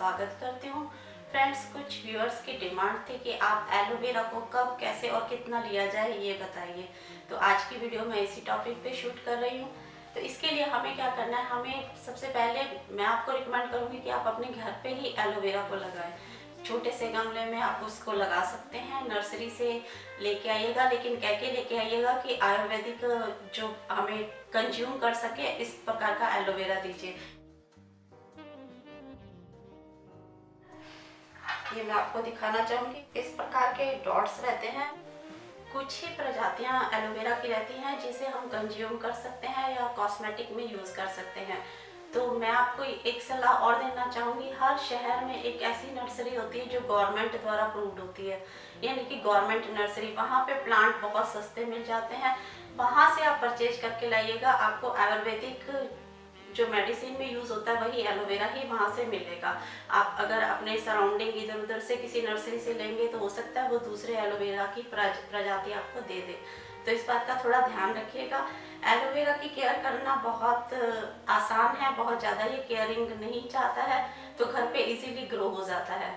स्वागत करती हूँ। फ्रेंड्स, कुछ व्यूअर्स की डिमांड थी कि आप एलोवेरा को कब, कैसे और कितना लिया जाए ये बताइए। तो आज की वीडियो मैं इसी टॉपिक पे शूट कर रही हूँ। तो इसके लिए हमें क्या करना है, हमें सबसे पहले मैं आपको रिकमेंड करूँगी कि आप अपने घर पे ही एलोवेरा को लगाएं। छोटे से गमले में आप उसको लगा सकते हैं, नर्सरी से लेके आइएगा, लेकिन कह के लेके आइएगा कि आयुर्वेदिक जो हमें कंज्यूम कर सके इस प्रकार का एलोवेरा दीजिए। ये मैं आपको दिखाना चाहूँगी, इस प्रकार के डॉट्स रहते हैं। कुछ ही प्रजातियां एलोवेरा की रहती हैं जिसे हम कंज्यूम कर सकते हैं या कॉस्मेटिक में यूज़ कर सकते हैं। तो मैं आपको एक सलाह और देना चाहूँगी, हर शहर में एक ऐसी नर्सरी होती है जो गवर्नमेंट द्वारा अप्रूव्ड होती है, यानी कि गवर्नमेंट नर्सरी। वहाँ पे प्लांट बहुत सस्ते मिल जाते हैं, वहाँ से आप परचेज करके लाइएगा। आपको आयुर्वेदिक जो मेडिसिन में यूज़ होता है वही एलोवेरा ही वहाँ से मिलेगा। आप अगर अपने सराउंडिंग इधर उधर से किसी नर्सरी से लेंगे तो हो सकता है वो दूसरे एलोवेरा की प्रजाति आपको दे दे। तो इस बात का थोड़ा ध्यान रखिएगा। एलोवेरा की केयर करना बहुत आसान है, बहुत ज़्यादा ये केयरिंग नहीं चाहता है, तो घर पे इजीली ग्रो हो जाता है।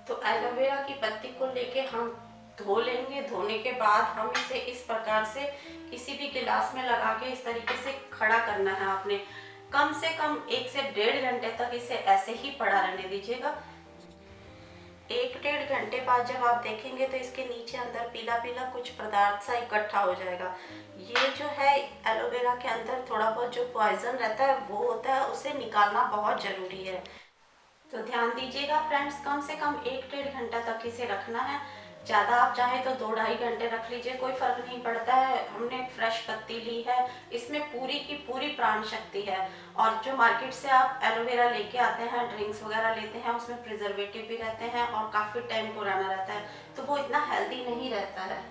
तो एलोवेरा की पत्ती को लेके हम धो लेंगे। धोने के बाद हम इसे इस प्रकार से किसी भी गिलास में लगा के इस तरीके से खड़ा करना है आपने। कम से कम 1 से 1.5 घंटे तक इसे ऐसे ही पड़ा रहने दीजिएगा। 1-1.5 घंटे बाद जब आप देखेंगे तो इसके नीचे अंदर पीला पीला कुछ पदार्थ सा इकट्ठा हो जाएगा। ये जो है एलोवेरा के अंदर थोड़ा बहुत जो पॉइजन रहता है वो होता है, उसे निकालना बहुत ज़रूरी है। तो ध्यान दीजिएगा फ्रेंड्स, कम से कम 1-1.5 घंटा तक इसे रखना है। ज़्यादा आप चाहें तो 2-2.5 घंटे रख लीजिए, कोई फ़र्क नहीं पड़ता है। हमने फ्रेश पत्ती ली है, इसमें पूरी की पूरी प्राण शक्ति है। और जो मार्केट से आप एलोवेरा लेके आते हैं, ड्रिंक्स वगैरह लेते हैं, उसमें प्रिजर्वेटिव भी रहते हैं और काफ़ी टाइम पुराना रहता है, तो वो इतना हेल्दी नहीं रहता है।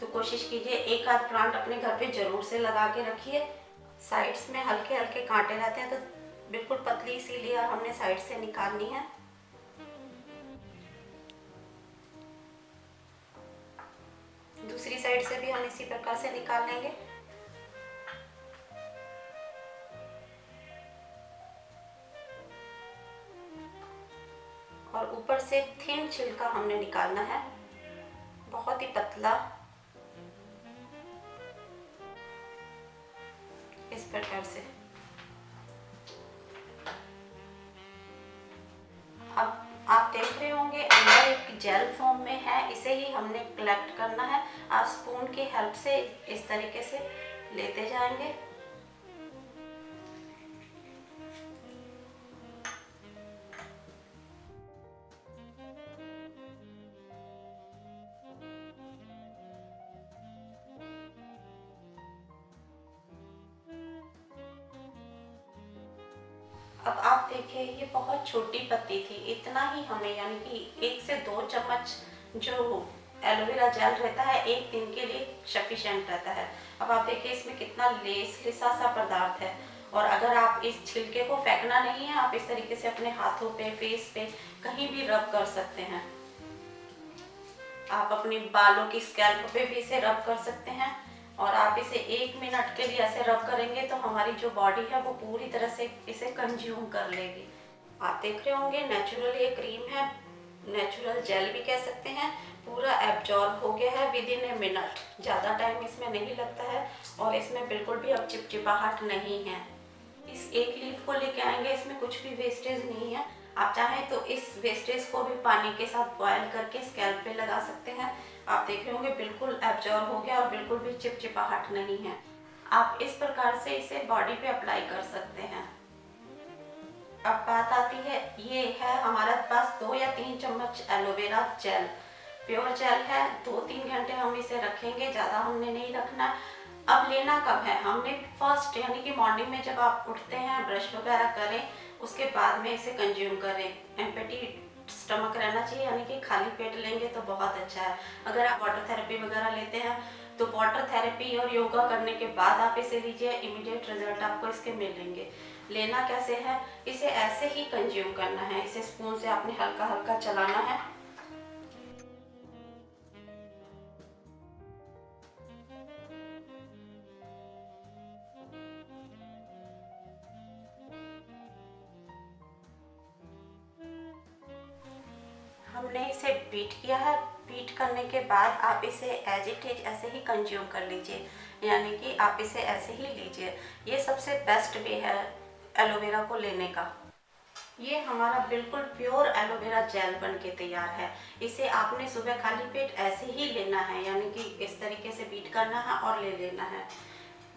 तो कोशिश कीजिए एक आध प्लांट अपने घर पे ज़रूर से लगा के रखिए। साइड्स में हल्के हल्के कांटे रहते हैं, तो बिल्कुल पतली सी लेयर हमने साइड से निकालनी है। दूसरी साइड से भी हम इसी प्रकार से निकाल लेंगे। और ऊपर से थिन छिलका हमने निकालना है, बहुत ही पतला, इस प्रकार से। अब आप देख रहे होंगे अंदर एक जेल फॉर्म में है, इसे ही हमने कलेक्ट करना है। आप स्पून की हेल्प से इस तरीके से लेते जाएंगे। अब आप देखिए, ये बहुत छोटी पत्ती थी, इतना ही हमें, यानी कि 1 से 2 चम्मच जो एलोवेरा जेल रहता है एक दिन के लिए सफिशिएंट रहता है। अब आप देखिए इसमें कितना लिसा सा पदार्थ है। और अगर आप इस छिलके को फेंकना नहीं है, आप इस तरीके से अपने हाथों पे, फेस पे कहीं भी रब कर सकते हैं। आप अपने बालों की स्कैल्प पे भी इसे रब कर सकते हैं। और आप इसे 1 मिनट के लिए ऐसे रब करेंगे तो हमारी जो बॉडी है वो पूरी तरह से इसे कंज्यूम कर लेगी। आप देख रहे होंगे नेचुरल ये क्रीम है, नेचुरल जेल भी कह सकते हैं। पूरा एब्जॉर्ब हो गया है विदिन ए मिनट, ज़्यादा टाइम इसमें नहीं लगता है। और इसमें बिल्कुल भी अब चिपचिपाहट नहीं है। इस एक लीफ को लेके आएंगे, इसमें कुछ भी वेस्टेज नहीं है। आप चाहें तो इस वेस्टेज को भी पानी के साथ बॉयल करके स्कैल्प पे लगा सकते हैं। आप देख रहे होंगे बिल्कुल एब्जॉर्ब हो गया और बिल्कुल भी चिपचिपाहट नहीं है। आप इस प्रकार से इसे बॉडी पे अप्लाई कर सकते हैं। अब बात आती है, ये है हमारे पास 2 या 3 चम्मच एलोवेरा जेल, प्योर जेल है। 2-3 घंटे हम इसे रखेंगे, ज़्यादा हमने नहीं रखना। अब लेना कब है, हमने फर्स्ट यानी कि मॉर्निंग में जब आप उठते हैं, ब्रश वगैरह करें, उसके बाद में इसे कंज्यूम करें। एम्प्टी स्टमक रहना चाहिए, यानी कि खाली पेट लेंगे तो बहुत अच्छा है। अगर आप वाटर थेरेपी वगैरह लेते हैं तो वाटर थेरेपी और योगा करने के बाद आप इसे लीजिए, इमीडिएट रिजल्ट आपको इसके मिलेंगे। लेना कैसे है, इसे ऐसे ही कंज्यूम करना है। इसे स्पून से आपने हल्का हल्का चलाना है। हमने इसे बीट किया है। बीट करने के बाद आप इसे एज इट इज ऐसे ही कंज्यूम कर लीजिए, यानी कि आप इसे ऐसे ही लीजिए। ये सबसे बेस्ट वे है एलोवेरा को लेने का। ये हमारा बिल्कुल प्योर एलोवेरा जेल बन के तैयार है। इसे आपने सुबह खाली पेट ऐसे ही लेना है, यानी कि इस तरीके से बीट करना है और ले लेना है।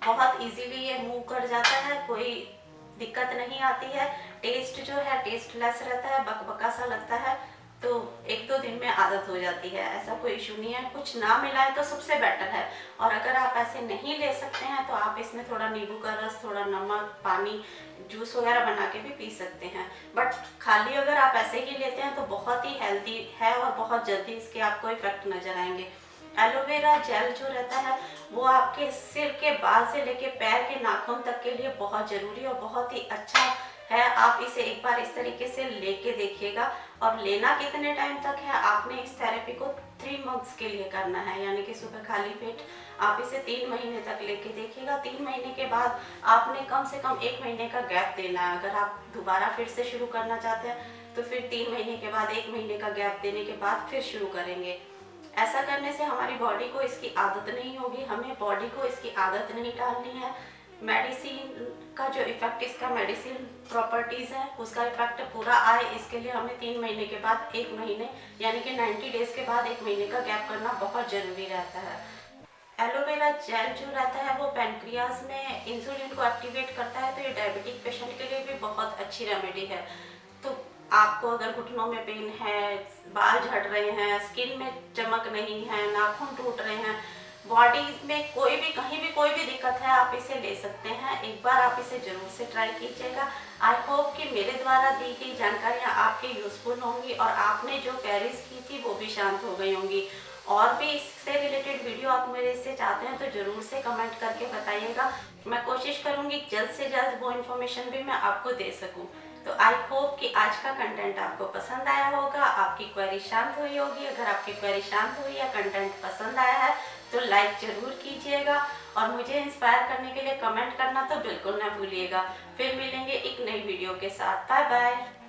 बहुत इजीली ये मूव कर जाता है, कोई दिक्कत नहीं आती है। टेस्ट जो है टेस्टलेस रहता है, बकबका सा लगता है, तो 1-2 दिन में आदत हो जाती है, ऐसा कोई इशू नहीं है। कुछ ना मिलाए तो सबसे बेटर है। और अगर आप ऐसे नहीं ले सकते हैं तो आप इसमें थोड़ा नींबू का रस, थोड़ा नमक, पानी, जूस वगैरह बना के भी पी सकते हैं। बट खाली अगर आप ऐसे ही लेते हैं तो बहुत ही हेल्दी है और बहुत जल्दी इसके आपको इफेक्ट नजर आएंगे। एलोवेरा जेल जो रहता है वो आपके सिर के बाल से लेके पैर के नाखून तक के लिए बहुत ज़रूरी और बहुत ही अच्छा है। आप इसे एक बार इस तरीके से लेके देखिएगा। और लेना कितने टाइम तक है, आपने इस थेरेपी को 3 मंथ्स के लिए करना है, यानी कि सुबह खाली पेट आप इसे 3 महीने तक लेके देखिएगा। 3 महीने के बाद आपने कम से कम 1 महीने का गैप देना है। अगर आप दोबारा फिर से शुरू करना चाहते हैं तो फिर 3 महीने के बाद 1 महीने का गैप देने के बाद फिर शुरू करेंगे। ऐसा करने से हमारी बॉडी को इसकी आदत नहीं होगी, हमें बॉडी को इसकी आदत नहीं डालनी है। मेडिसिन का जो इफेक्ट, इसका मेडिसिन प्रॉपर्टीज़ है, उसका इफेक्ट पूरा आए इसके लिए हमें 3 महीने के बाद 1 महीने, यानी कि 90 डेज़ के बाद 1 महीने का गैप करना बहुत ज़रूरी रहता है। एलोवेरा जेल जो रहता है वो पैनक्रियाज में इंसुलिन को एक्टिवेट करता है, तो ये डायबिटिक पेशेंट के लिए भी बहुत अच्छी रेमेडी है। तो आपको अगर घुटनों में पेन है, बाल झड़ रहे हैं, स्किन में चमक नहीं है, नाखून टूट रहे हैं, बॉडी में कोई भी कहीं भी कोई भी दिक्कत है, आप इसे ले सकते हैं। एक बार आप इसे जरूर से ट्राई कीजिएगा। आई होप कि मेरे द्वारा दी गई जानकारियाँ आपके यूजफुल होंगी और आपने जो क्वेरीज की थी वो भी शांत हो गई होंगी। और भी इससे रिलेटेड वीडियो आप मेरे से चाहते हैं तो ज़रूर से कमेंट करके बताइएगा। मैं कोशिश करूँगी जल्द से जल्द वो इन्फॉर्मेशन भी मैं आपको दे सकूँ। तो आई होप कि आज का कंटेंट आपको पसंद आया होगा, आपकी क्वेरी शांत हुई होगी। अगर आपकी क्वेरी शांत हुई या कंटेंट पसंद आया है तो लाइक ज़रूर कीजिएगा और मुझे इंस्पायर करने के लिए कमेंट करना तो बिल्कुल ना भूलिएगा। फिर मिलेंगे एक नई वीडियो के साथ। Bye bye.